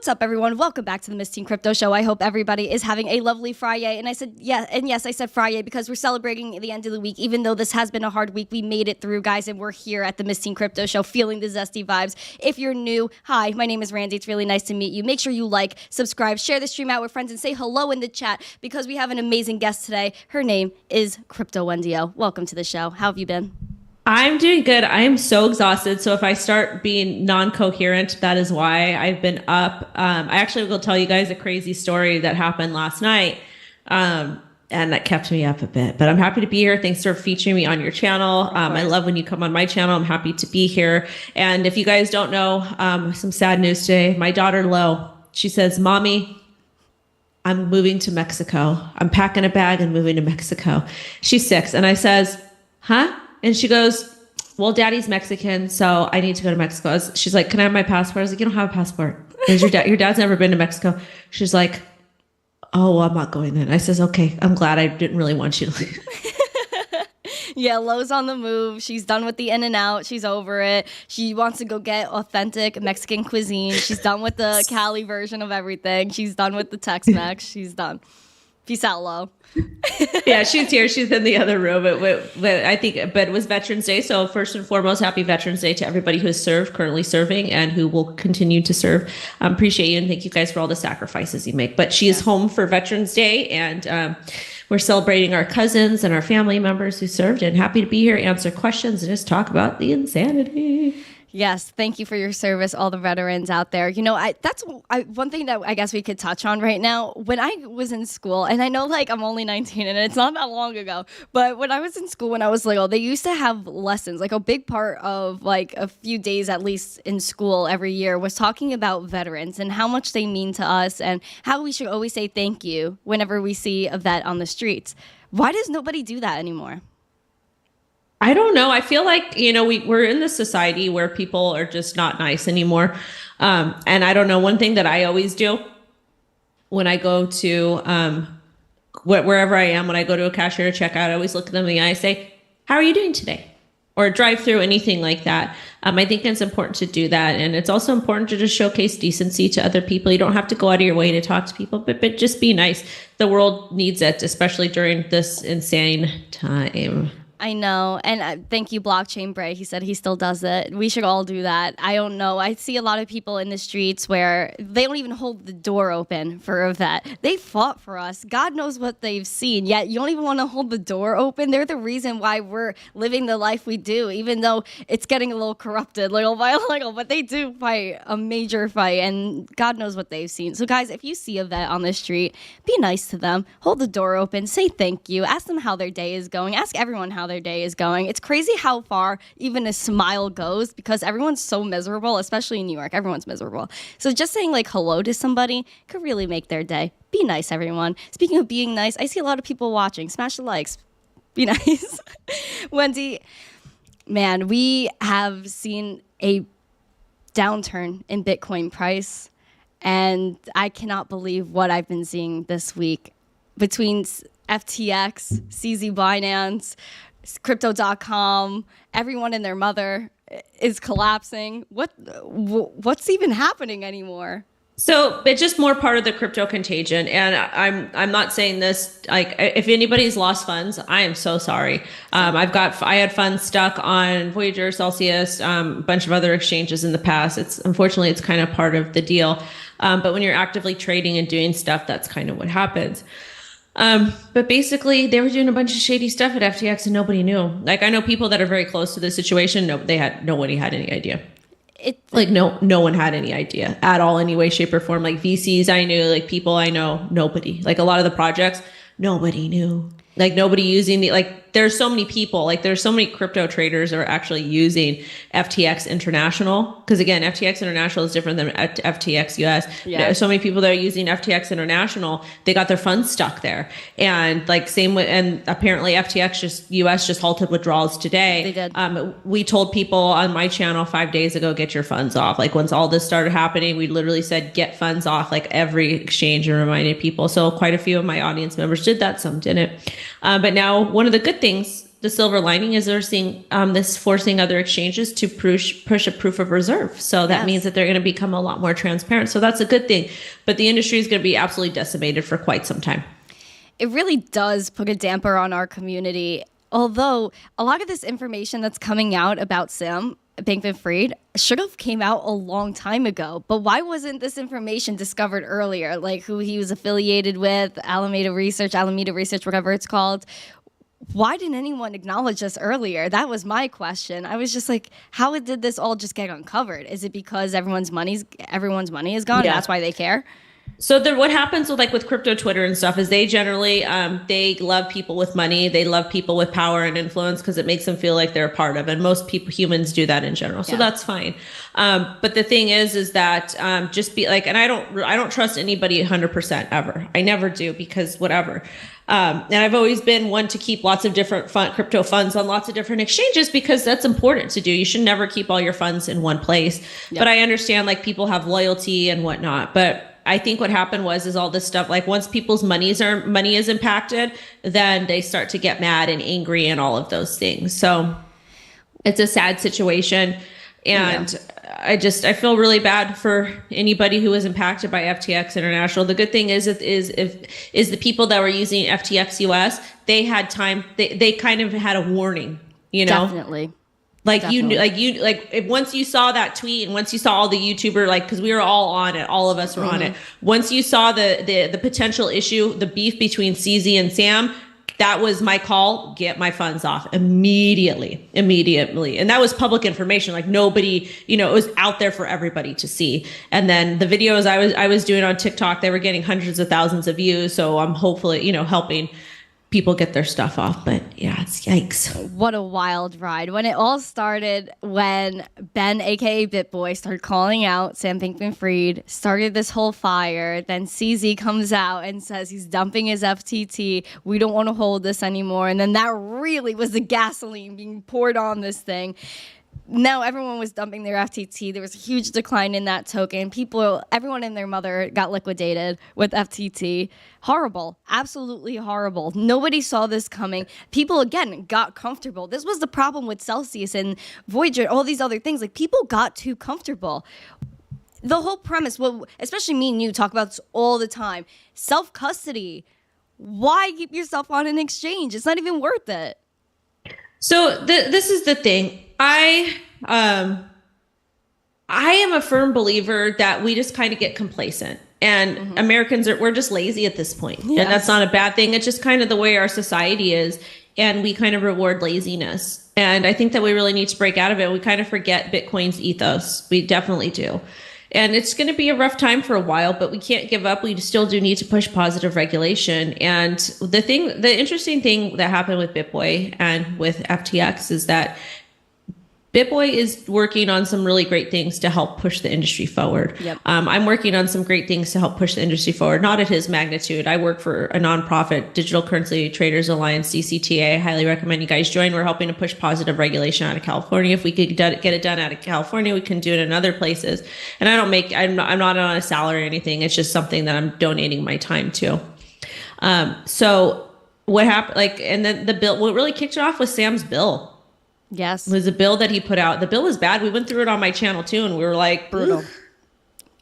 What's up, everyone? Welcome back to the Miss Teen Crypto Show. I hope everybody is having a lovely Friday. And I said, yes, I said Friday because we're celebrating the end of the week. Even though this has been a hard week, we made it through, guys, and we're here at the Miss Teen Crypto Show feeling the zesty vibes. If you're new, hi, my name is Randi. It's really nice to meet you. Make sure you like, subscribe, share the stream out with friends, and say hello in the chat because we have an amazing guest today. Her name is Crypto Wendy O. Welcome to the show. How have you been? I'm doing good. I am so exhausted. So if I start being non-coherent, that is why I've been up. I actually will tell you guys a crazy story that happened last night. And that kept me up a bit, but I'm happy to be here. Thanks for featuring me on your channel. I love when you come on my channel. I'm happy to be here. And if you guys don't know, some sad news today, my daughter Lo, she says, "Mommy, I'm moving to Mexico. I'm packing a bag and moving to Mexico." She's 6. And I says, "Huh?" And she goes, "Well, Daddy's Mexican, so I need to go to Mexico." She's like, "Can I have my passport?" I was like, "You don't have a passport. Your dad's never been to Mexico." She's like, "Oh, well, I'm not going then." I says, "Okay, I'm glad. I didn't really want you to leave." Yeah, Lo's on the move. She's done with the in and out. She's over it. She wants to go get authentic Mexican cuisine. She's done with the Cali version of everything. She's done with the Tex-Mex. She's done. Peace out, Lo. Yeah, she's here. She's in the other room. I think, but it was Veterans Day. So first and foremost, happy Veterans Day to everybody who has served, currently serving, and who will continue to serve. Appreciate you and thank you guys for all the sacrifices you make. But she is home for Veterans Day, and we're celebrating our cousins and our family members who served. And happy to be here, answer questions, and just talk about the insanity. Yes, thank you for your service, all the veterans out there. You know, that's one thing that I guess we could touch on right now. When I was in school, and I know like I'm only 19 and it's not that long ago, but when I was in school when I was little, they used to have lessons. Like a big part of like a few days at least in school every year was talking about veterans and how much they mean to us and how we should always say thank you whenever we see a vet on the streets. Why does nobody do that anymore? I don't know. I feel like, we're in this society where people are just not nice anymore. And I don't know. One thing that I always do when I go to wherever I am, when I go to a cashier to check out, I always look them in the eye and say, "How are you doing today?" Or drive through, anything like that. I think it's important to do that. And it's also important to just showcase decency to other people. You don't have to go out of your way to talk to people, but just be nice. The world needs it, especially during this insane time. I know. And thank you, Blockchain Bray. He said he still does it. We should all do that. I don't know. I see a lot of people in the streets where they don't even hold the door open for a vet. They fought for us. God knows what they've seen. Yet you don't even want to hold the door open. They're the reason why we're living the life we do, even though it's getting a little corrupted little by little. But they do fight a major fight, and God knows what they've seen. So, guys, if you see a vet on the street, be nice to them. Hold the door open. Say thank you. Ask them how their day is going. Ask everyone how their day is going. It's crazy how far even a smile goes because everyone's so miserable, especially in New York. Everyone's miserable. So just saying like hello to somebody could really make their day. Be nice, everyone. Speaking of being nice, I see a lot of people watching. Smash the likes. Be nice. Wendy, man, we have seen a downturn in Bitcoin price, and I cannot believe what I've been seeing this week between FTX, CZ Binance, Crypto.com, everyone and their mother is collapsing. What's even happening anymore? So it's just more part of the crypto contagion. And I'm not saying this, like, if anybody's lost funds, I am so sorry. I had funds stuck on Voyager, Celsius, a bunch of other exchanges in the past. Unfortunately, it's kind of part of the deal. But when you're actively trading and doing stuff, that's kind of what happens. But basically they were doing a bunch of shady stuff at FTX and nobody knew. Like, I know people that are very close to the situation. Nobody had any idea. No one had any idea at all, any way, shape or form. Like VCs I knew, like people I know, nobody. Like a lot of the projects, nobody knew. Like nobody using there's so many people, like there's so many crypto traders are actually using FTX International. Cause again, FTX International is different than FTX US. Yeah. There's so many people that are using FTX International. They got their funds stuck there. And like same with, and apparently FTX US just halted withdrawals today. They did. We told people on my channel 5 days ago, get your funds off. Like once all this started happening, we literally said, get funds off, like every exchange, and reminded people. So quite a few of my audience members did that. Some didn't. But now one of the good things the silver lining is they're seeing this forcing other exchanges to push a proof of reserve. So that means that they're going to become a lot more transparent. So that's a good thing. But the industry is going to be absolutely decimated for quite some time. It really does put a damper on our community. Although a lot of this information that's coming out about Sam Bankman-Fried should have came out a long time ago. But why wasn't this information discovered earlier? Like who he was affiliated with, Alameda Research, whatever it's called. Why didn't anyone acknowledge this earlier? That was my question. I was just like, how did this all just get uncovered? Is it because everyone's money is gone? Yeah. And that's why they care? So what happens with crypto Twitter and stuff is they generally, they love people with money. They love people with power and influence because it makes them feel like they're a part of it. And most humans do that in general. So that's fine. But the thing is that just be like, and I don't trust anybody 100% ever. I never do because whatever. And I've always been one to keep lots of different crypto funds on lots of different exchanges because that's important to do. You should never keep all your funds in one place. Yep. But I understand like people have loyalty and whatnot. But I think what happened is all this stuff, like once people's money is impacted, then they start to get mad and angry and all of those things. So it's a sad situation. And I feel really bad for anybody who was impacted by FTX International. The good thing is the people that were using FTX US, they had time. They kind of had a warning, you know? Definitely. Like if once you saw that tweet and once you saw all the YouTuber, like, cause we were all on it, all of us were on it. Once you saw the potential issue, the beef between CZ and Sam, that was my call, get my funds off immediately. And that was public information. Like nobody, it was out there for everybody to see. And then the videos I was doing on TikTok, they were getting hundreds of thousands of views. So I'm hopefully, helping people get their stuff off. But yeah, it's yikes. What a wild ride. When it all started, when Ben, aka BitBoy, started calling out Sam Bankman-Fried, started this whole fire, then CZ comes out and says he's dumping his FTT. We don't want to hold this anymore. And then that really was the gasoline being poured on this thing. Now everyone was dumping their FTT. There was a huge decline in that token. Everyone and their mother got liquidated with FTT. Horrible. Absolutely horrible. Nobody saw this coming. People, again, got comfortable. This was the problem with Celsius and Voyager, all these other things. Like, people got too comfortable. The whole premise, especially me and you talk about this all the time, self-custody. Why keep yourself on an exchange? It's not even worth it. So this is the thing. I am a firm believer that we just kind of get complacent and Americans we're just lazy at this point. Yes. And that's not a bad thing. It's just kind of the way our society is. And we kind of reward laziness. And I think that we really need to break out of it. We kind of forget Bitcoin's ethos. We definitely do. And it's going to be a rough time for a while, but we can't give up. We still do need to push positive regulation. And the interesting thing that happened with BitBoy and with FTX is that BitBoy is working on some really great things to help push the industry forward. Yep. I'm working on some great things to help push the industry forward, not at his magnitude. I work for a nonprofit, Digital Currency Traders Alliance, DCTA. I highly recommend you guys join. We're helping to push positive regulation out of California. If we could get it done out of California, we can do it in other places. And I'm not on a salary or anything. It's just something that I'm donating my time to. So what happened? And then the bill, what really kicked it off was Sam's bill. Yes. It was a bill that he put out. The bill was bad. We went through it on my channel too, and we were like, brutal.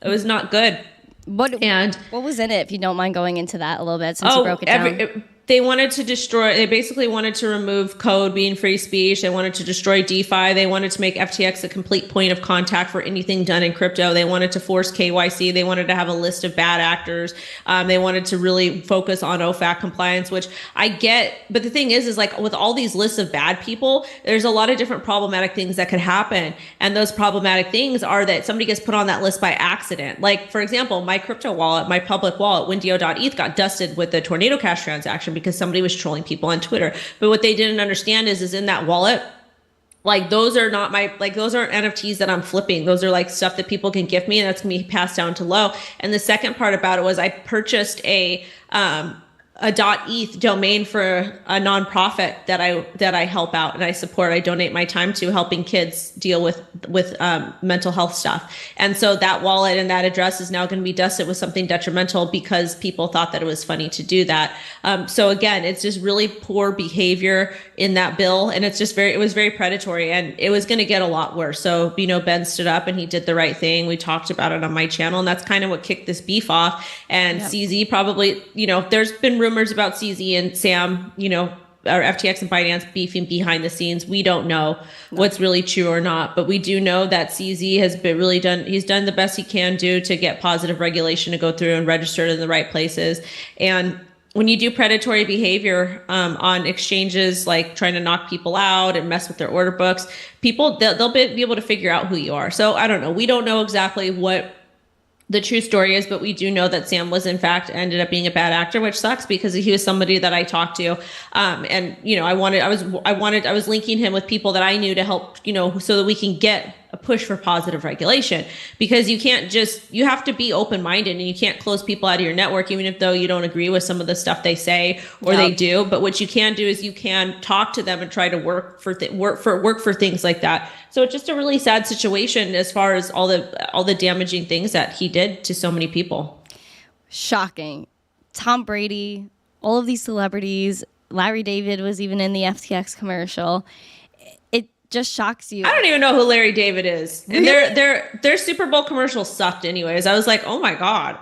It was not good. What was in it, if you don't mind going into that a little bit, since you broke it down? They basically wanted to remove code being free speech. They wanted to destroy DeFi. They wanted to make FTX a complete point of contact for anything done in crypto. They wanted to force KYC. They wanted to have a list of bad actors. They wanted to really focus on OFAC compliance, which I get. But the thing is like with all these lists of bad people, there's a lot of different problematic things that could happen. And those problematic things are that somebody gets put on that list by accident. Like, for example, my crypto wallet, my public wallet, wendyo.eth, got dusted with the Tornado Cash transaction because somebody was trolling people on Twitter. But what they didn't understand is in that wallet, like those aren't NFTs that I'm flipping. Those are like stuff that people can gift me, and that's gonna be passed down to low. And the second part about it was I purchased a a .eth domain for a nonprofit that I help out and I support. I donate my time to helping kids deal with mental health stuff. And so that wallet and that address is now going to be dusted with something detrimental because people thought that it was funny to do that. So again, it's just really poor behavior in that bill, and it was very predatory, and it was going to get a lot worse. So Ben stood up and he did the right thing. We talked about it on my channel, and that's kind of what kicked this beef off. And CZ probably, there's been rumors about CZ and Sam, or FTX and Binance beefing behind the scenes. We don't know what's really true or not, but we do know that CZ has he's done the best he can do to get positive regulation to go through and register in the right places. And when you do predatory behavior on exchanges, like trying to knock people out and mess with their order books, they'll be able to figure out who you are. So I don't know. We don't know exactly what the true story is, but we do know that Sam was in fact ended up being a bad actor, which sucks because he was somebody that I talked to. And I was linking him with people that I knew to help, so that we can get a push for positive regulation, because you have to be open-minded, and you can't close people out of your network, even if though you don't agree with some of the stuff they say or they do. But what you can do is you can talk to them and try to work for things like that. So it's just a really sad situation as far as all the damaging things that he did to so many people. Shocking. Tom Brady, all of these celebrities, Larry David was even in the FTX commercial. Just shocks you. I don't even know who Larry David is. And really? their Super Bowl commercial sucked anyways. I was like, oh my God.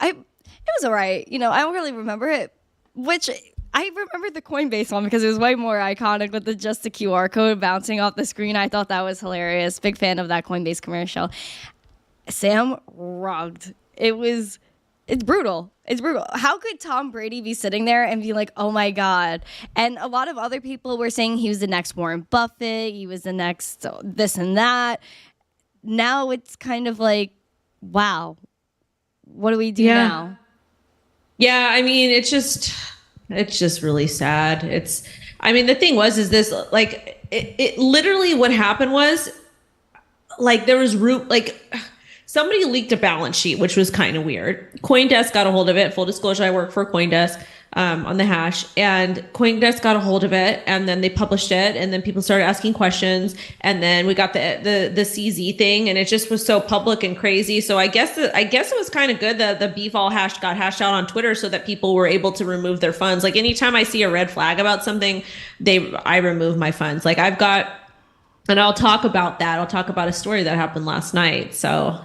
It was all right. I don't really remember it, which I remember the Coinbase one because it was way more iconic with just the QR code bouncing off the screen. I thought that was hilarious. Big fan of that Coinbase commercial. Sam rugged. It's brutal. It's brutal. How could Tom Brady be sitting there and be like, oh my God? And a lot of other people were saying he was the next Warren Buffett. He was the next this and that. Now it's kind of like, wow, what do we do now? Yeah, I mean, it's just really sad. The thing is this, like, it literally what happened was, like, there was somebody leaked a balance sheet, which was kind of weird. CoinDesk got a hold of it. Full disclosure, I work for CoinDesk on the hash, and CoinDesk got a hold of it, and then they published it, and then people started asking questions, and then we got the CZ thing, and it just was so public and crazy. So I guess it was kind of good that the beef all got hashed out on Twitter, so that people were able to remove their funds. Like, anytime I see a red flag about something, I remove my funds. Like, and I'll talk about that. I'll talk about a story that happened last night. So.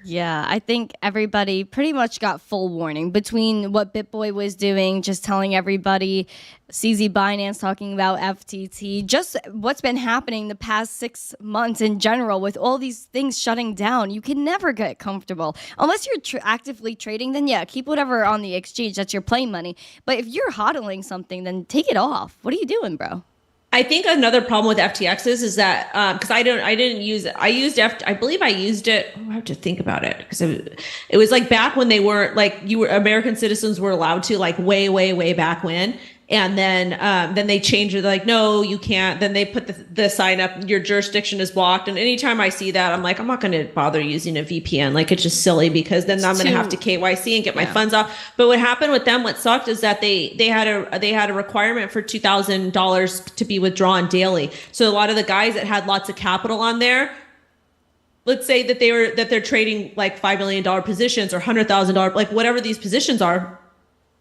Yeah, I think everybody pretty much got full warning between what BitBoy was doing, just telling everybody, CZ Binance talking about FTT, just what's been happening the past 6 months in general with all these things shutting down. You can never get comfortable. Unless you're actively trading, then yeah, keep whatever on the exchange. That's your play money. But if you're hodling something, then take it off. What are you doing, bro? I think another problem with FTX is that because I didn't use it. I believe I used it. I have to think about it because it was like back when they weren't like American citizens were allowed to, like way back when. And then they changed it. They're like, no, you can't. Then they put the sign up, your jurisdiction is blocked. And anytime I see that, I'm like, I'm not going to bother using a VPN. Like, it's just silly because then I'm going to have to KYC and get my funds off. But what happened with them, what sucked is that they had a requirement for $2,000 to be withdrawn daily. So a lot of the guys that had lots of capital on there, let's say that they're trading like $5 million positions or $100,000, like whatever these positions are.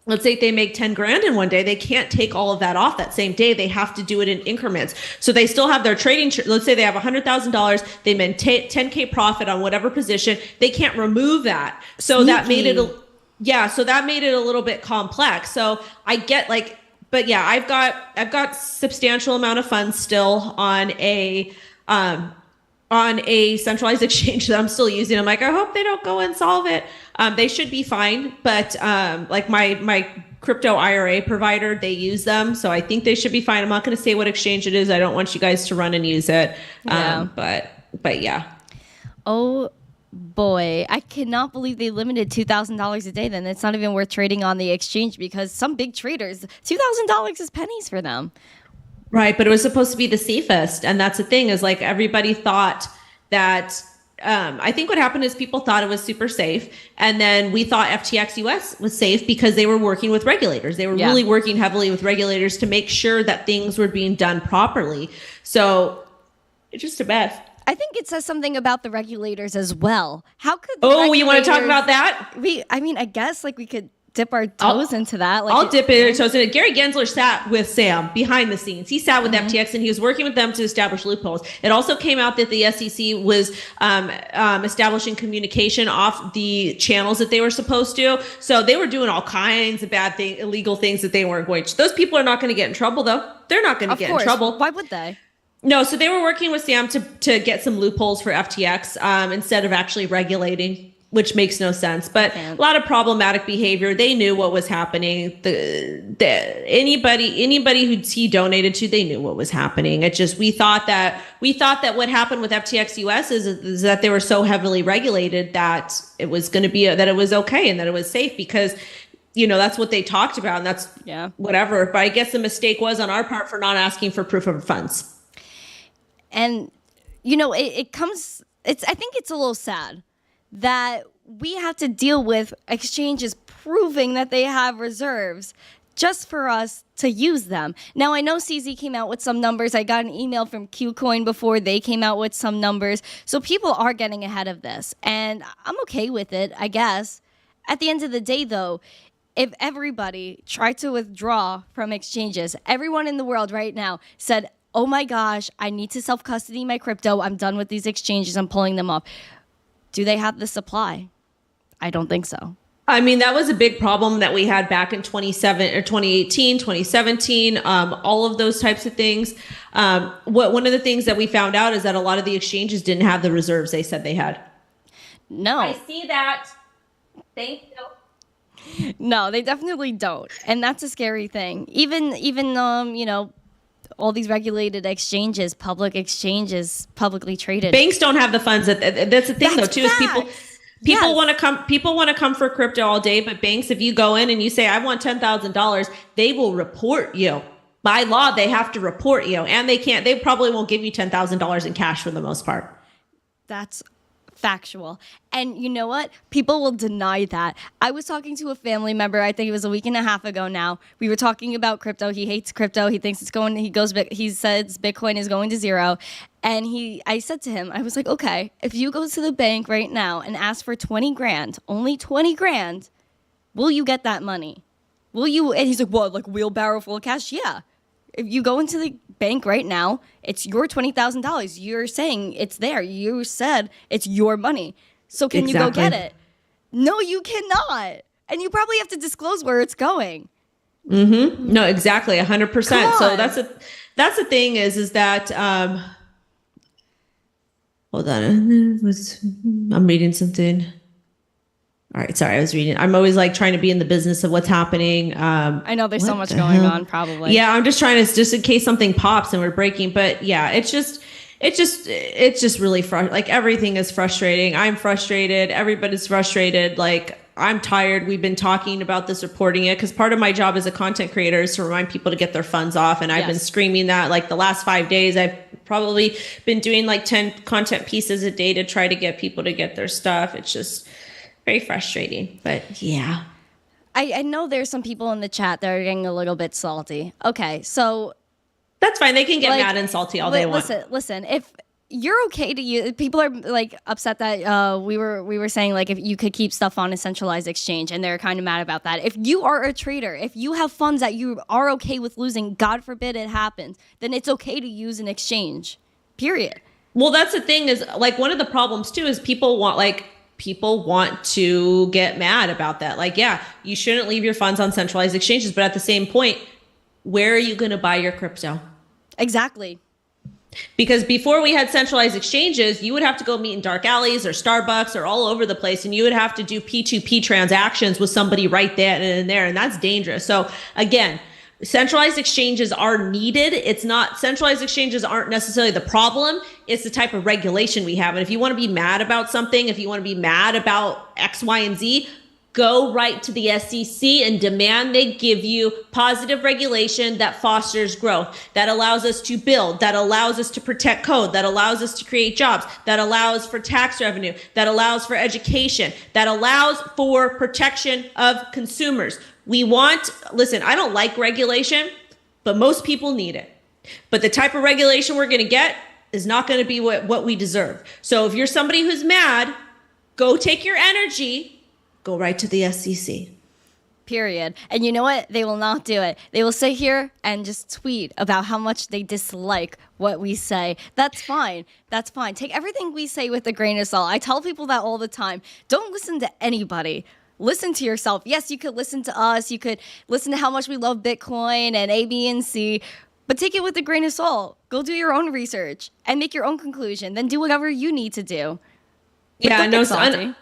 Let's say they make 10 grand in one day, they can't take all of that off that same day. They have to do it in increments. So they still have their trading. Let's say they have $100,000. They made 10K profit on whatever position. They can't remove that. So Sneaky. that made it, so that made it a little bit complex. So I get like, but yeah, I've got substantial amount of funds still on a centralized exchange that I'm still using. I'm like, I hope they don't go and solve it. They should be fine. But like my crypto IRA provider, they use them. So I think they should be fine. I'm not going to say what exchange it is. I don't want you guys to run and use it. Yeah. But yeah. Oh boy. I cannot believe they limited $2,000 a day. Then it's not even worth trading on the exchange because some big traders, $2,000 is pennies for them. Right, but it was supposed to be the safest. And that's the thing is like everybody thought that I think what happened is people thought it was super safe. And then we thought FTX US was safe because they were working with regulators. They were really working heavily with regulators to make sure that things were being done properly. So it's just a mess. I think it says something about the regulators as well. How could you want to talk about that? I guess like we could dip our toes into that. Like, I'll dip our toes in it. Gary Gensler sat with Sam behind the scenes. He sat with FTX and he was working with them to establish loopholes. It also came out that the SEC was establishing communication off the channels that they were supposed to. So they were doing all kinds of bad things, illegal things that they weren't going to. Those people are not going to get in trouble, though. They're not going to get in trouble. Why would they? No, so they were working with Sam to get some loopholes for FTX instead of actually regulating, which makes no sense. But a lot of problematic behavior. They knew what was happening. Anybody who he donated to, they knew what was happening. It just we thought that what happened with FTX US is that they were so heavily regulated that it was going to be that it was okay and that it was safe because that's what they talked about and that's whatever. But I guess the mistake was on our part for not asking for proof of funds. And, I think it's a little sad that we have to deal with exchanges proving that they have reserves just for us to use them. Now, I know CZ came out with some numbers. I got an email from KuCoin before they came out with some numbers. So people are getting ahead of this. And I'm okay with it, I guess. At the end of the day, though, if everybody tried to withdraw from exchanges, everyone in the world right now said, oh my gosh, I need to self-custody my crypto. I'm done with these exchanges. I'm pulling them off. Do they have the supply? I don't think so. I mean, that was a big problem that we had back in 2018, 2017, all of those types of things. One of the things that we found out is that a lot of the exchanges didn't have the reserves they said they had. No. I see that. Thank you. No, they definitely don't. And that's a scary thing. Even all these regulated exchanges, public exchanges, publicly traded. Banks don't have the funds. That's the thing, though, too, is people want to come. People want to come for crypto all day, but banks, if you go in and you say, "I want $10,000," they will report you. By law, they have to report you, and they can't. They probably won't give you $10,000 in cash for the most part. That's factual. And you know what? People will deny that. I was talking to a family member, I think it was a week and a half ago now. We were talking about crypto. He hates crypto. He thinks he says Bitcoin is going to zero. And I said to him, I was like, okay, if you go to the bank right now and ask for 20 grand, only 20 grand, will you get that money? Will you? And he's like, what, like wheelbarrow full of cash? Yeah. If you go into the bank right now, it's your $20,000. You're saying it's there. You said it's your money. So can you go get it? No, you cannot. And you probably have to disclose where it's going. Mm-hmm. No, exactly. 100%. So that's the thing is that, hold on. I'm reading something. All right. Sorry. I was reading. I'm always like trying to be in the business of what's happening. I know there's so much going on probably. Yeah. I'm just trying to, just in case something pops and we're breaking, but yeah, it's just really like everything is frustrating. I'm frustrated. Everybody's frustrated. Like I'm tired. We've been talking about this, reporting it, because part of my job as a content creator is to remind people to get their funds off. And I've been screaming that like the last 5 days. I've probably been doing like 10 content pieces a day to try to get people to get their stuff. It's just very frustrating, but yeah. I know there's some people in the chat that are getting a little bit salty. Okay, so that's fine. They can get mad and salty all they want. Listen. If you're okay to use, people are like upset that we were saying like if you could keep stuff on a centralized exchange, and they're kind of mad about that. If you are a trader, if you have funds that you are okay with losing, God forbid it happens, then it's okay to use an exchange. Period. Well, that's the thing is like one of the problems too is people want to get mad about that. Like, yeah, you shouldn't leave your funds on centralized exchanges, but at the same point, where are you going to buy your crypto? Exactly. Because before we had centralized exchanges, you would have to go meet in dark alleys or Starbucks or all over the place, and you would have to do P2P transactions with somebody right there and there, and that's dangerous. So again, centralized exchanges are needed. Centralized exchanges aren't necessarily the problem. It's the type of regulation we have. And if you want to be mad about something, if you want to be mad about X, Y, and Z, go right to the SEC and demand they give you positive regulation that fosters growth, that allows us to build, that allows us to protect code, that allows us to create jobs, that allows for tax revenue, that allows for education, that allows for protection of consumers. Listen, I don't like regulation, but most people need it. But the type of regulation we're going to get is not going to be what we deserve. So if you're somebody who's mad, go take your energy, go right to the SEC. Period. And you know what? They will not do it. They will sit here and just tweet about how much they dislike what we say. That's fine. That's fine. Take everything we say with a grain of salt. I tell people that all the time. Don't listen to anybody. Listen to yourself. Yes, you could listen to us. You could listen to how much we love Bitcoin and A, B, and C. But take it with a grain of salt. Go do your own research and make your own conclusion. Then do whatever you need to do. But yeah, no, salty.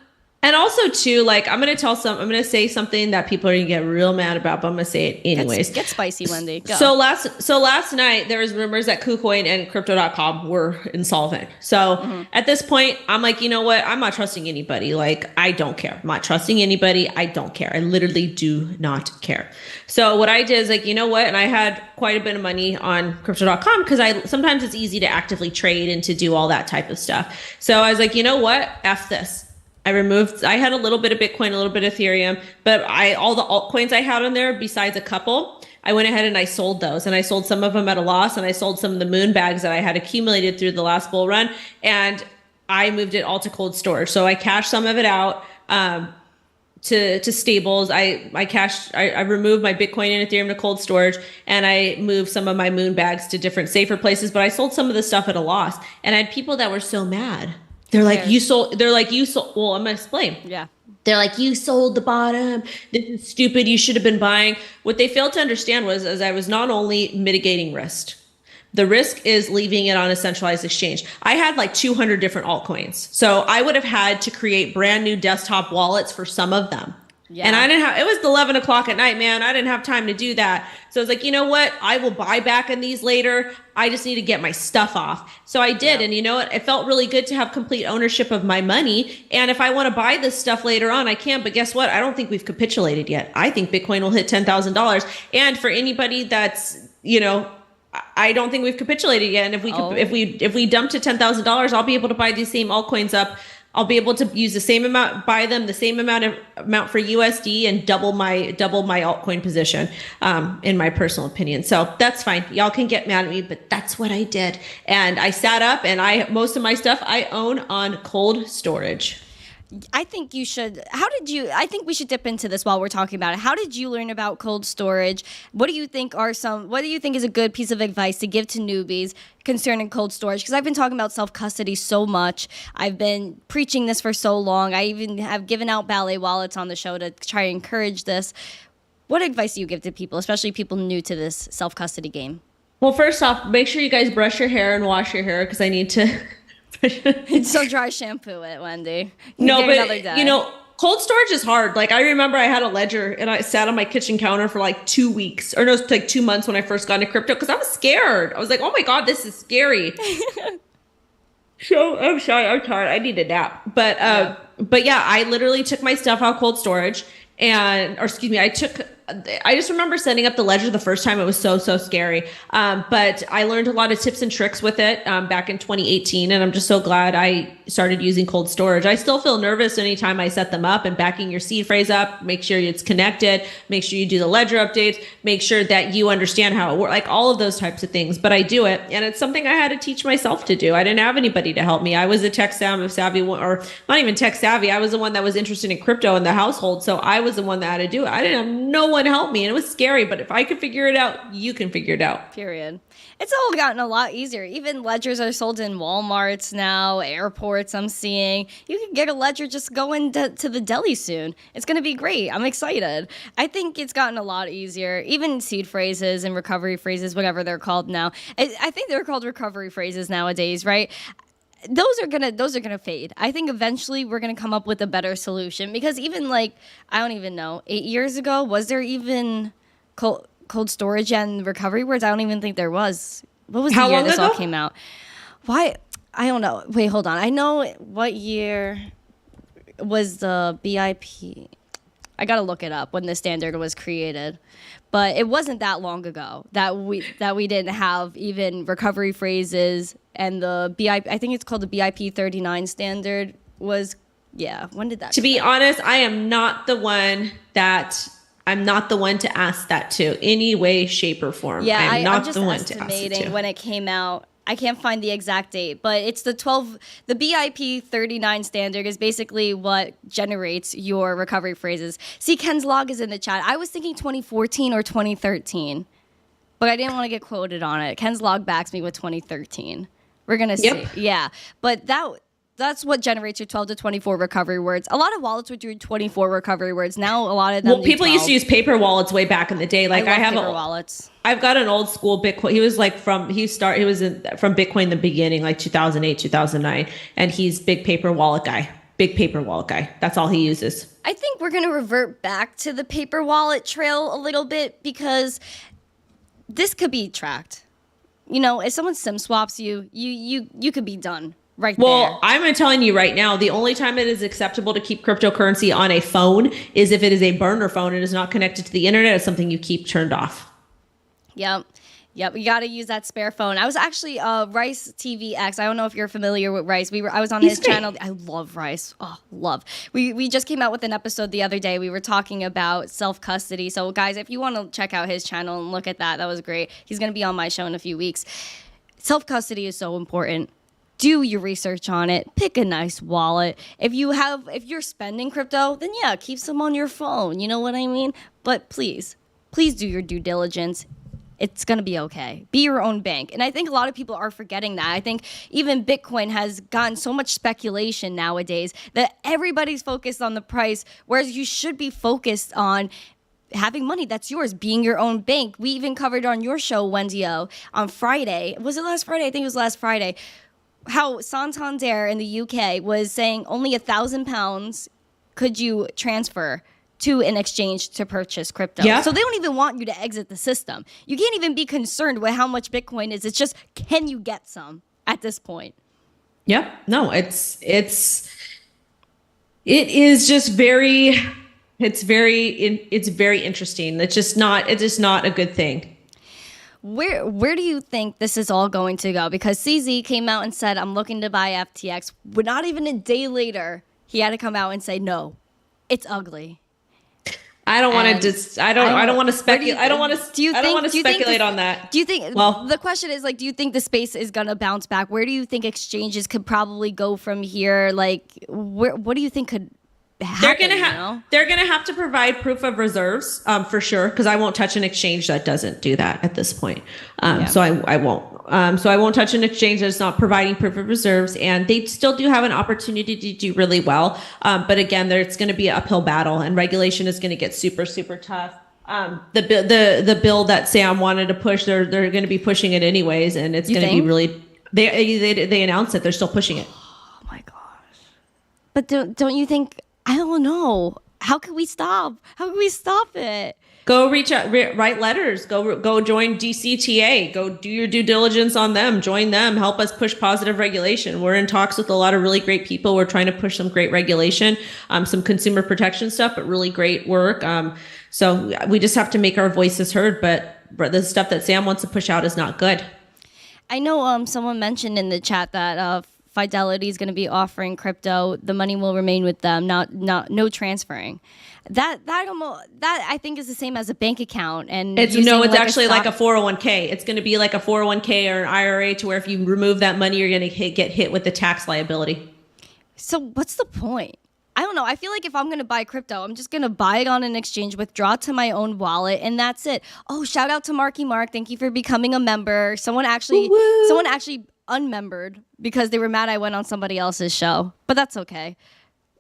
And also too, like I'm going to say something that people are going to get real mad about, but I'm going to say it anyways. Get spicy, Wendy. Go. So last night there was rumors that KuCoin and Crypto.com were insolvent. So at this point, I'm like, you know what? I'm not trusting anybody. Like, I don't care. I'm not trusting anybody. I don't care. I literally do not care. So what I did is like, you know what? And I had quite a bit of money on Crypto.com because sometimes it's easy to actively trade and to do all that type of stuff. So I was like, you know what? F this. I had a little bit of Bitcoin, a little bit of Ethereum, but all the altcoins I had on there, besides a couple, I went ahead and I sold those, and I sold some of them at a loss, and I sold some of the moon bags that I had accumulated through the last bull run, and I moved it all to cold storage. So I cashed some of it out to stables. I removed my Bitcoin and Ethereum to cold storage, and I moved some of my moon bags to different safer places, but I sold some of the stuff at a loss, and I had people that were so mad. They're like, you sold. Well, I'm going to explain. Yeah. They're like, you sold the bottom. This is stupid. You should have been buying. What they failed to understand was, as I was not only mitigating risk, the risk is leaving it on a centralized exchange. I had like 200 different altcoins. So I would have had to create brand new desktop wallets for some of them. Yeah. And it was 11 o'clock at night, man. I didn't have time to do that. So I was like, you know what? I will buy back in these later. I just need to get my stuff off. So I did. Yeah. And you know what? It felt really good to have complete ownership of my money. And if I want to buy this stuff later on, I can. But guess what? I don't think we've capitulated yet. I think Bitcoin will hit $10,000. And for anybody that's, I don't think we've capitulated yet. And if we dump to $10,000, I'll be able to buy these same altcoins up. I'll be able to use the same amount, buy them the same amount for USD and double my altcoin position, in my personal opinion. So that's fine. Y'all can get mad at me, but that's what I did. And I sat up, and most of my stuff I own on cold storage. I think you should. I think we should dip into this while we're talking about it. How did you learn about cold storage? What do you think is a good piece of advice to give to newbies concerning cold storage? Because I've been talking about self-custody so much. I've been preaching this for so long. I even have given out ballet wallets on the show to try and encourage this. What advice do you give to people, especially people new to this self-custody game? Well, first off, make sure you guys brush your hair and wash your hair, because I need to... So dry shampoo it, Wendy. No, but cold storage is hard. Like I remember I had a ledger and I sat on my kitchen counter for like 2 weeks, or no, like 2 months when I first got into crypto, because I was scared. I was like, oh my God, this is scary. So I'm sorry, I'm tired. I need a nap. But yeah, I literally took my stuff out cold storage, I just remember setting up the ledger the first time. It was so scary. But I learned a lot of tips and tricks with it back in 2018. And I'm just so glad I started using cold storage. I still feel nervous anytime I set them up, and backing your seed phrase up, make sure it's connected, make sure you do the ledger updates, make sure that you understand how it works, like all of those types of things. But I do it. And it's something I had to teach myself to do. I didn't have anybody to help me. I was a tech savvy, or not even tech savvy. I was the one that was interested in crypto in the household. So I was the one that had to do it. I didn't have no one help me, and it was scary, but if I could figure it out, you can figure it out. Period. It's all gotten a lot easier. Even ledgers are sold in Walmarts now, airports I'm seeing. You can get a ledger just going to the deli soon. It's going to be great. I'm excited. I think it's gotten a lot easier. Even seed phrases and recovery phrases, whatever they're called now. I think they're called recovery phrases nowadays, right? Those are gonna fade. I think eventually we're gonna come up with a better solution, because even like, I don't even know, 8 years ago, was there even cold storage and recovery words? I don't even think there was. What was the year this all came out? Why? I don't know. Wait, hold on. I know what year was the BIP. I got to look it up when the standard was created. But it wasn't that long ago that we didn't have even recovery phrases, and the BIP, I think it's called the BIP 39 standard was, when did that To be honest, I'm not the one to ask that to any way, shape, or form. Yeah, I'm not I'm just the one to ask it estimating to. when it came out. I can't find the exact date, but it's the BIP 39 standard is basically what generates your recovery phrases. See, Ken's log is in the chat. I was thinking 2014 or 2013, but I didn't want to get quoted on it. Ken's log backs me with 2013. We're going to see. Yep. Yeah, but that's what generates your 12 to 24 recovery words. A lot of wallets would do 24 recovery words. Now a lot of them. Well, people used to use paper wallets way back in the day. Like I have paper wallets. I've got an old school Bitcoin. He was like from Bitcoin in the beginning, like 2008, 2009, and he's big paper wallet guy. Big paper wallet guy. That's all he uses. I think we're going to revert back to the paper wallet trail a little bit because this could be tracked. You know, if someone SIM swaps you could be done. Right there. Well, I'm telling you right now, the only time it is acceptable to keep cryptocurrency on a phone is if it is a burner phone and is not connected to the internet. It's something you keep turned off. Yep. You got to use that spare phone. I was actually Rice TVX. I don't know if you're familiar with Rice. I was on his channel. I love Rice. Oh, love. We just came out with an episode the other day. We were talking about self-custody. So guys, if you want to check out his channel and look at that was great. He's going to be on my show in a few weeks. Self-custody is so important. Do your research on it. Pick a nice wallet. If you're spending crypto, then keep some on your phone. You know what I mean? But please do your due diligence. It's going to be okay. Be your own bank. And I think a lot of people are forgetting that. I think even Bitcoin has gotten so much speculation nowadays that everybody's focused on the price, whereas you should be focused on having money that's yours, being your own bank. We even covered on your show, Wendy O, on Friday. Was it last Friday? I think it was last Friday. How Santander in the UK was saying only £1,000 could you transfer to an exchange to purchase crypto. Yeah. So they don't even want you to exit the system. You can't even be concerned with how much Bitcoin is. It's just, can you get some at this point? Yep. No, it is just very interesting. It's just not a good thing. Where do you think this is all going to go? Because CZ came out and said, I'm looking to buy FTX. But not even a day later, he had to come out and say, no, it's ugly. I don't want to. I don't want to speculate. I don't want to speculate on that. Do you think? Well, the question is do you think the space is gonna bounce back? Where do you think exchanges could probably go from here? Like, what do you think could happen? They're gonna have to provide proof of reserves, for sure. Because I won't touch an exchange that doesn't do that at this point. So I won't. So I won't touch an exchange that's not providing proof of reserves, and they still do have an opportunity to do really well. But again, it's going to be an uphill battle, and regulation is going to get super, super tough. The bill that Sam wanted to push, they're going to be pushing it anyways, and it's going to be really. They announced it. They're still pushing it. Oh my gosh! But don't you think? I don't know. How can we stop? How can we stop it? Go reach out, write letters, go join DCTA, go do your due diligence on them, join them, help us push positive regulation. We're in talks with a lot of really great people. We're trying to push some great regulation, some consumer protection stuff, but really great work. So we just have to make our voices heard, but the stuff that Sam wants to push out is not good. I know someone mentioned in the chat that Fidelity is going to be offering crypto. The money will remain with them, no transferring. That I think is the same as a bank account, and it's actually like a 401k. It's going to be like a 401k or an IRA, to where if you remove that money, you're going to get hit with the tax liability. So what's the point? I don't know. I feel like if I'm going to buy crypto, I'm just going to buy it on an exchange, withdraw to my own wallet, and that's it. Oh, shout out to Marky Mark. Thank you for becoming a member. Someone actually unmembered because they were mad I went on somebody else's show, but that's okay.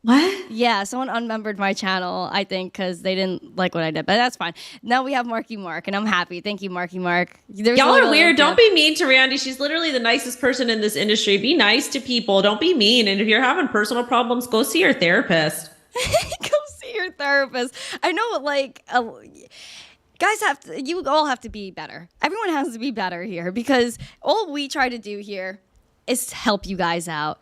What? Yeah, someone unmembered my channel, I think, because they didn't like what I did. But that's fine. Now we have Marky Mark, and I'm happy. Thank you, Marky Mark. Y'all are weird. Don't be mean to Randi. She's literally the nicest person in this industry. Be nice to people. Don't be mean. And if you're having personal problems, go see your therapist. Go see your therapist. I know, you all have to be better. Everyone has to be better here, because all we try to do here is help you guys out.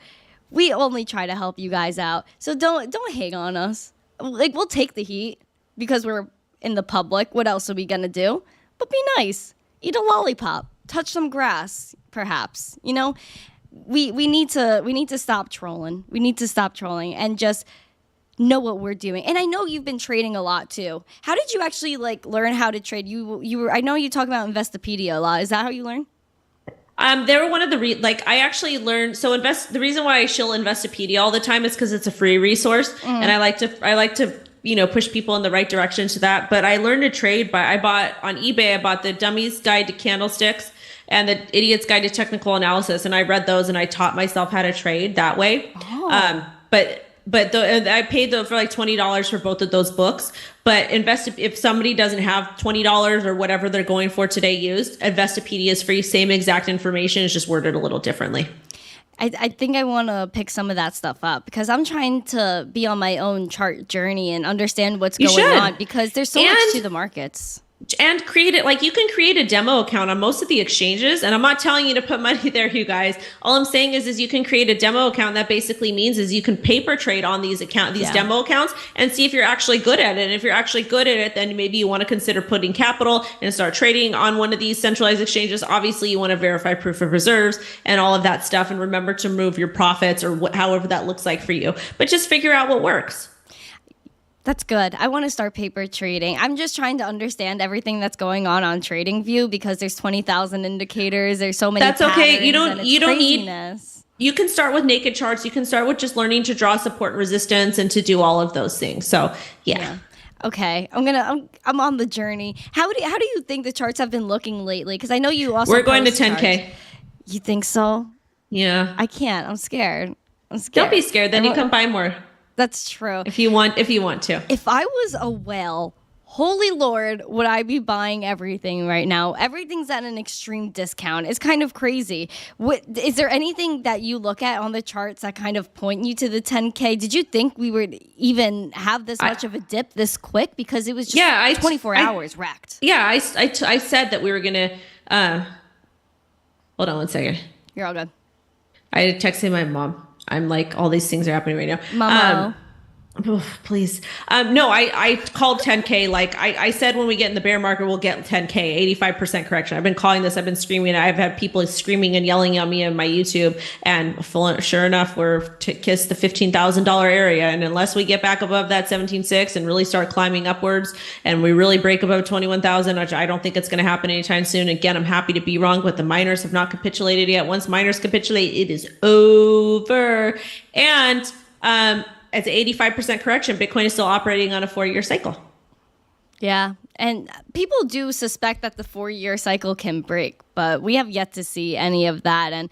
We only try to help you guys out. So don't hate on us. Like, we'll take the heat. because we're in the public. What else are we going to do? But be nice. Eat a lollipop. Touch some grass, perhaps. You know, we need to stop trolling. We need to stop trolling and just know what we're doing. And I know you've been trading a lot too. How did you actually like learn how to trade? I know you talk about Investopedia a lot. Is that how you learn? They were one of the I actually learned the reason why I shill Investopedia all the time is because it's a free resource, and I like to push people in the right direction to that. But I learned to trade I bought on eBay. I bought the Dummy's Guide to Candlesticks and the Idiot's Guide to Technical Analysis, and I read those and I taught myself how to trade that way. Oh. I paid for like $20 for both of those books. But if somebody doesn't have $20 or whatever they're going for today used, Investopedia is free. Same exact information, it's just worded a little differently. I think I want to pick some of that stuff up because I'm trying to be on my own chart journey and understand what's going on because there's so much to the markets. And create it you can create a demo account on most of the exchanges, and I'm not telling you to put money there, you guys. All I'm saying is you can create a demo account. That basically means is you can paper trade on these demo accounts and see if you're actually good at it. And if you're actually good at it, then maybe you want to consider putting capital and start trading on one of these centralized exchanges. Obviously, you want to verify proof of reserves and all of that stuff, and remember to move your profits or however that looks like for you. But just figure out what works. That's good. I want to start paper trading. I'm just trying to understand everything that's going on TradingView because there's 20,000 indicators. There's so many. That's okay. You don't need. You can start with naked charts. You can start with just learning to draw support and resistance and to do all of those things. So yeah. Okay, I'm on the journey. How do you think the charts have been looking lately? Because I know you also. We're going to 10K. Charts. You think so? Yeah. I can't. I'm scared. Don't be scared. Then you can buy more. That's true. If you want to. If I was a whale, holy Lord, would I be buying everything right now? Everything's at an extreme discount. It's kind of crazy. Is there anything that you look at on the charts that kind of point you to the 10K? Did you think we would even have this much of a dip this quick? Because it was just 24 hours wrecked. Yeah, I said that we were going to... hold on one second. You're all good. I texted my mom. I'm like, all these things are happening right now. Mama. Please. No, I called 10K. I said, when we get in the bear market, we'll get 10K, 85% correction. I've been calling this. I've been screaming. I've had people screaming and yelling at me on my YouTube. And sure enough, we're to kiss the $15,000 area. And unless we get back above that 17.6 and really start climbing upwards and we really break above 21,000, which I don't think it's going to happen anytime soon. Again, I'm happy to be wrong, but the miners have not capitulated yet. Once miners capitulate, it is over. And, it's an 85% correction. Bitcoin is still operating on a 4-year cycle. Yeah. And people do suspect that the 4-year cycle can break, but we have yet to see any of that. And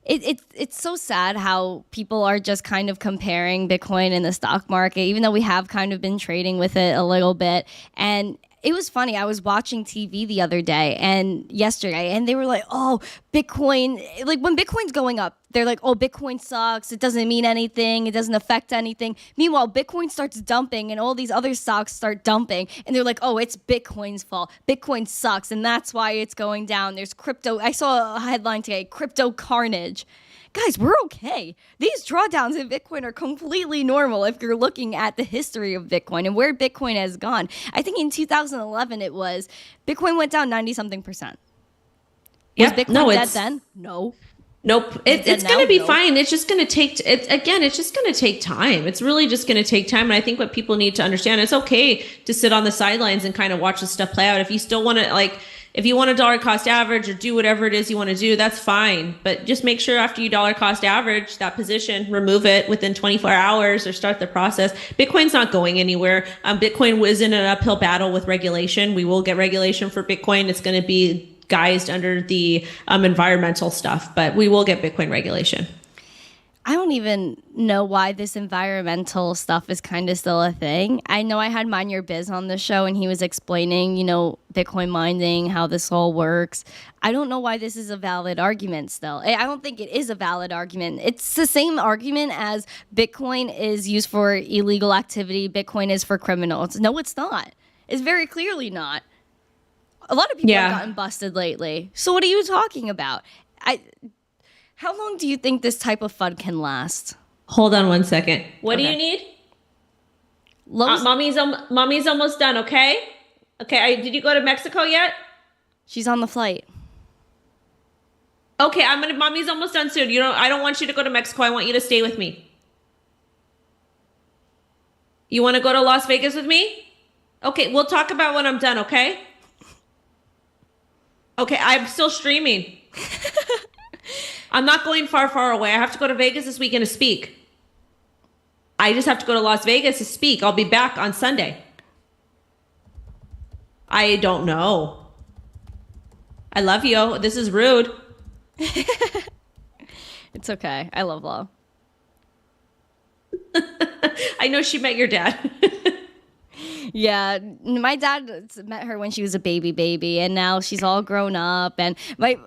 it's so sad how people are just kind of comparing Bitcoin and the stock market, even though we have kind of been trading with it a little bit. And it was funny. I was watching TV the other day and yesterday, and they were like, oh, Bitcoin, like when Bitcoin's going up, they're like, oh, Bitcoin sucks. It doesn't mean anything. It doesn't affect anything. Meanwhile, Bitcoin starts dumping and all these other stocks start dumping. And they're like, oh, it's Bitcoin's fault. Bitcoin sucks. And that's why it's going down. There's crypto. I saw a headline today, crypto carnage. Guys, we're okay. These drawdowns in Bitcoin are completely normal if you're looking at the history of Bitcoin and where Bitcoin has gone. I think in 2011 Bitcoin went down 90-something%. Was Bitcoin dead then? No. Nope. It's going to be fine. It's just going to take, it's just going to take time. It's really just going to take time. And I think what people need to understand, it's okay to sit on the sidelines and kind of watch this stuff play out. If you still want to if you want a dollar cost average or do whatever it is you want to do, that's fine. But just make sure after you dollar cost average that position, remove it within 24 hours or start the process. Bitcoin's not going anywhere. Bitcoin was in an uphill battle with regulation. We will get regulation for Bitcoin. It's going to be guised under the environmental stuff, but we will get Bitcoin regulation. I don't even know why this environmental stuff is kind of still a thing. I know I had Mind Your Biz on the show and he was explaining, Bitcoin mining, how this all works. I don't know why this is a valid argument still. I don't think it is a valid argument. It's the same argument as Bitcoin is used for illegal activity. Bitcoin is for criminals. No, it's not. It's very clearly not. A lot of people have gotten busted lately. So what are you talking about? How long do you think this type of fun can last? Hold on one second. What do you need? Lowe's, Mommy's almost done. Okay. Okay. Did you go to Mexico yet? she's on the flight. Okay. Mommy's almost done soon. I don't want you to go to Mexico. I want you to stay with me. You want to go to Las Vegas with me? Okay. We'll talk about when I'm done. Okay. Okay. I'm still streaming. I'm not going far away. I have to go to Vegas this weekend to speak. I just have to go to Las Vegas to speak. I'll be back on Sunday. I don't know. I love you. This is rude. It's okay. I love love. I know she met your dad. Yeah, my dad met her when she was a baby, and now she's all grown up. And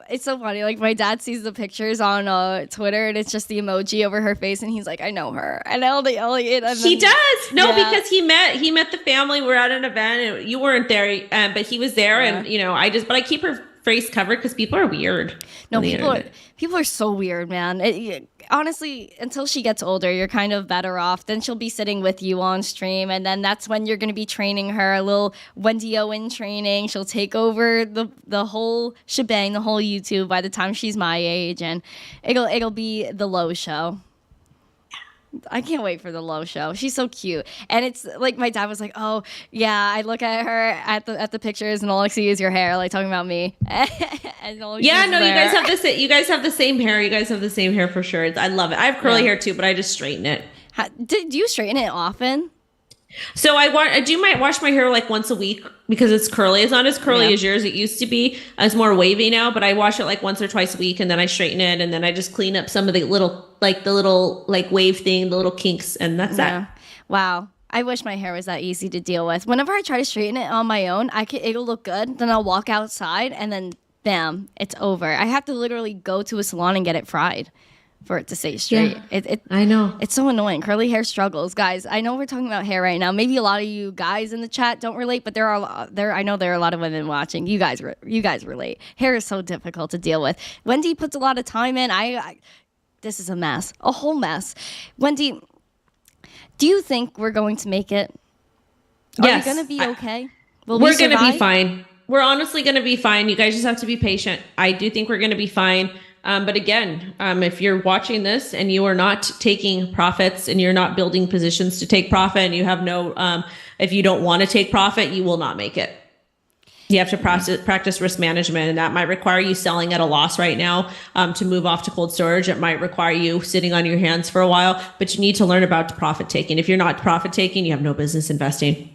it's so funny. Like, my dad sees the pictures on Twitter, and it's just the emoji over her face, and he's like, "I know her." And He does. No, yeah. Because he met the family. We're at an event, and you weren't there, but he was there, yeah. And I keep her face covered because people are weird. No, people are so weird, man. Honestly, until she gets older, you're kind of better off. Then she'll be sitting with you on stream, and then that's when you're going to be training her a little Wendy O in training. She'll take over the whole shebang, the whole YouTube by the time she's my age, and it'll be the Low show. I can't wait for the Low show. She's so cute. And it's like, my dad was like, "Oh, yeah, I look at her at the pictures and all I see is your hair," like talking about me. And yeah, no, you guys have the same hair. You guys have the same hair for sure. I love it. I have curly hair too, but I just straighten it. Do you straighten it often? So I might wash my hair like once a week because it's curly. It's not as curly as yours. It used to be. It's more wavy now, but I wash it like once or twice a week, and then I straighten it, and then I just clean up some of the little wave thing, the little kinks, and that's that. Wow. I wish my hair was that easy to deal with. Whenever I try to straighten it on my own, it'll look good. Then I'll walk outside, and then bam, it's over. I have to literally go to a salon and get it fried for it to stay straight. Yeah, I know. It's so annoying. Curly hair struggles. Guys, I know we're talking about hair right now. Maybe a lot of you guys in the chat don't relate, but I know there are a lot of women watching. You guys relate. Hair is so difficult to deal with. Wendy puts a lot of time in. This is a mess. A whole mess. Wendy, do you think we're going to make it? Yes. Are we going to be okay? We're going to be fine. We're honestly going to be fine. You guys just have to be patient. I do think we're going to be fine. But again, if you're watching this and you are not taking profits and you're not building positions to take profit, and you have if you don't want to take profit, you will not make it. You have to practice risk management, and that might require you selling at a loss right now to move off to cold storage. It might require you sitting on your hands for a while, but you need to learn about profit taking. If you're not profit taking, you have no business investing.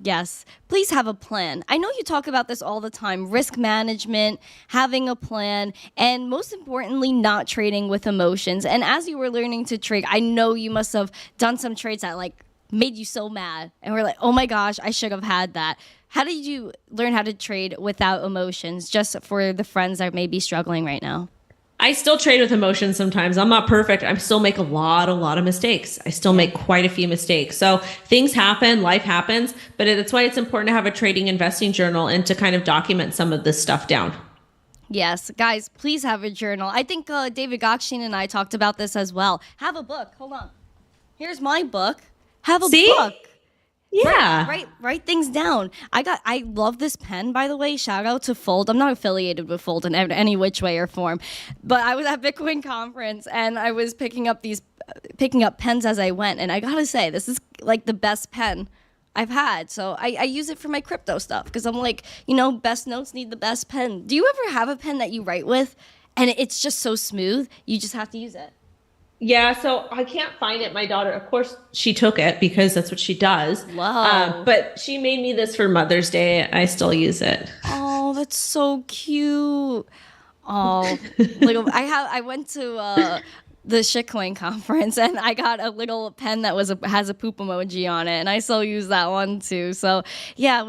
Yes. Please have a plan. I know you talk about this all the time. Risk management, having a plan, and most importantly, not trading with emotions. And as you were learning to trade, I know you must have done some trades that made you so mad. And we're like, "Oh my gosh, I should have had that." How did you learn how to trade without emotions, just for the friends that may be struggling right now? I still trade with emotions sometimes. I'm not perfect. I still make a lot of mistakes. I still make quite a few mistakes. So things happen, life happens, but that's why it's important to have a trading investing journal and to kind of document some of this stuff down. Yes, guys, please have a journal. I think David Gokshin and I talked about this as well. Have a book. Hold on. Here's my book. Have a book. Yeah. Write things down. I love this pen, by the way. Shout out to Fold. I'm not affiliated with Fold in any which way or form, but I was at Bitcoin conference and I was picking up pens as I went, and I gotta say, this is like the best pen I've had. So I use it for my crypto stuff because I'm like, best notes need the best pen. Do you ever have a pen that you write with and it's just so smooth, you just have to use it? Yeah, so I can't find it. My daughter, of course, she took it because that's what she does. Wow. But she made me this for Mother's Day. I still use it. Oh, that's so cute. Oh, I went to the shitcoin conference and I got a little pen that has a poop emoji on it, and I still use that one too. So yeah,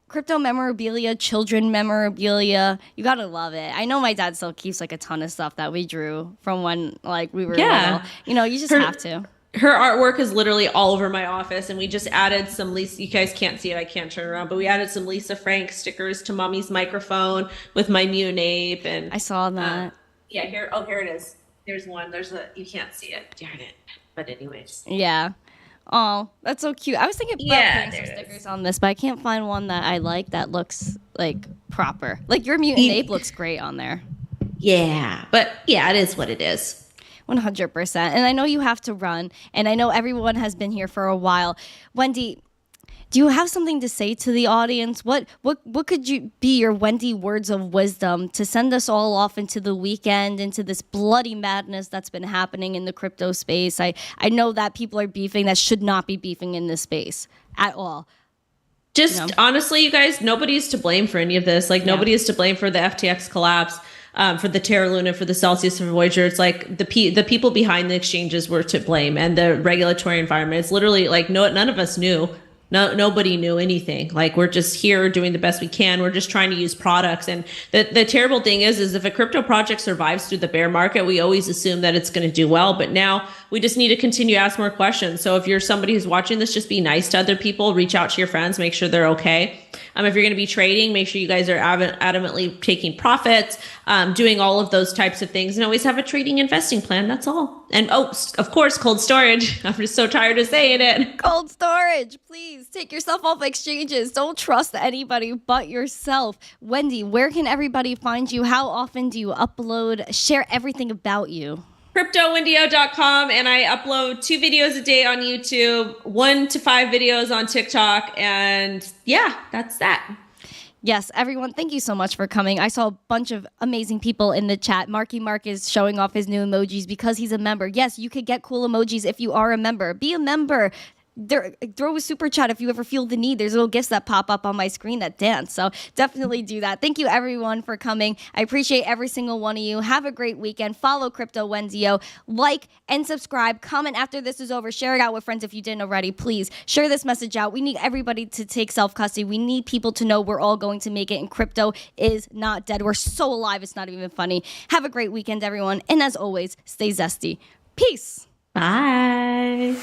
crypto memorabilia, children memorabilia. You gotta love it. I know my dad still keeps a ton of stuff that we drew from when we were little. You just have to. Her artwork is literally all over my office, and we just added some Lisa. You guys can't see it. I can't turn around, but we added some Lisa Frank stickers to Mommy's microphone with my Munape, and I saw that. Yeah, here it is. There's one. You can't see it. Darn it. But anyways. Yeah. Oh, that's so cute. I was thinking about Yeah, putting some there it is. stickers on this, but I can't find one that I like that looks like proper. Like your mutant ape looks great on there. Yeah, but yeah, it is what it is. 100%. And I know you have to run, and I know everyone has been here for a while. Wendy, do you have something to say to the audience? What could you be your Wendy words of wisdom to send us all off into the weekend, into this bloody madness that's been happening in the crypto space? I know that people are beefing that should not be beefing in this space at all. Just honestly, you guys, nobody's to blame for any of this. Like nobody is to blame for the FTX collapse, for the Terra Luna, for the Celsius, for Voyager. It's like the people behind the exchanges were to blame, and the regulatory environment. It's literally like none of us knew. Nobody knew anything. Like we're just here doing the best we can. We're just trying to use products. And the terrible thing is if a crypto project survives through the bear market, we always assume that it's going to do well. But now we just need to continue to ask more questions. So if you're somebody who's watching this, just be nice to other people, reach out to your friends, make sure they're okay. If you're going to be trading, make sure you guys are adamantly taking profits, doing all of those types of things, and always have a trading investing plan. That's all. And of course, cold storage. I'm just so tired of saying it. Cold storage, please take yourself off exchanges. Don't trust anybody but yourself. Wendy, where can everybody find you? How often do you upload? Share everything about you. CryptoWendyO.com, and I upload 2 videos a day on YouTube, 1 to 5 videos on TikTok, and yeah, that's that. Yes, everyone, thank you so much for coming. I saw a bunch of amazing people in the chat. Marky Mark is showing off his new emojis because he's a member. Yes, you could get cool emojis if you are a member. Be a member. Throw a super chat if you ever feel the need. There's little gifts that pop up on my screen that dance. So definitely do that. Thank you everyone for coming. I appreciate every single one of you. Have a great weekend. Follow Crypto Wendy O. Like and subscribe. Comment after this is over. Share it out with friends if you didn't already. Please share this message out. We need everybody to take self-custody. We need people to know we're all going to make it, and crypto is not dead. We're so alive. It's not even funny. Have a great weekend, everyone. And as always, stay zesty. Peace. Bye.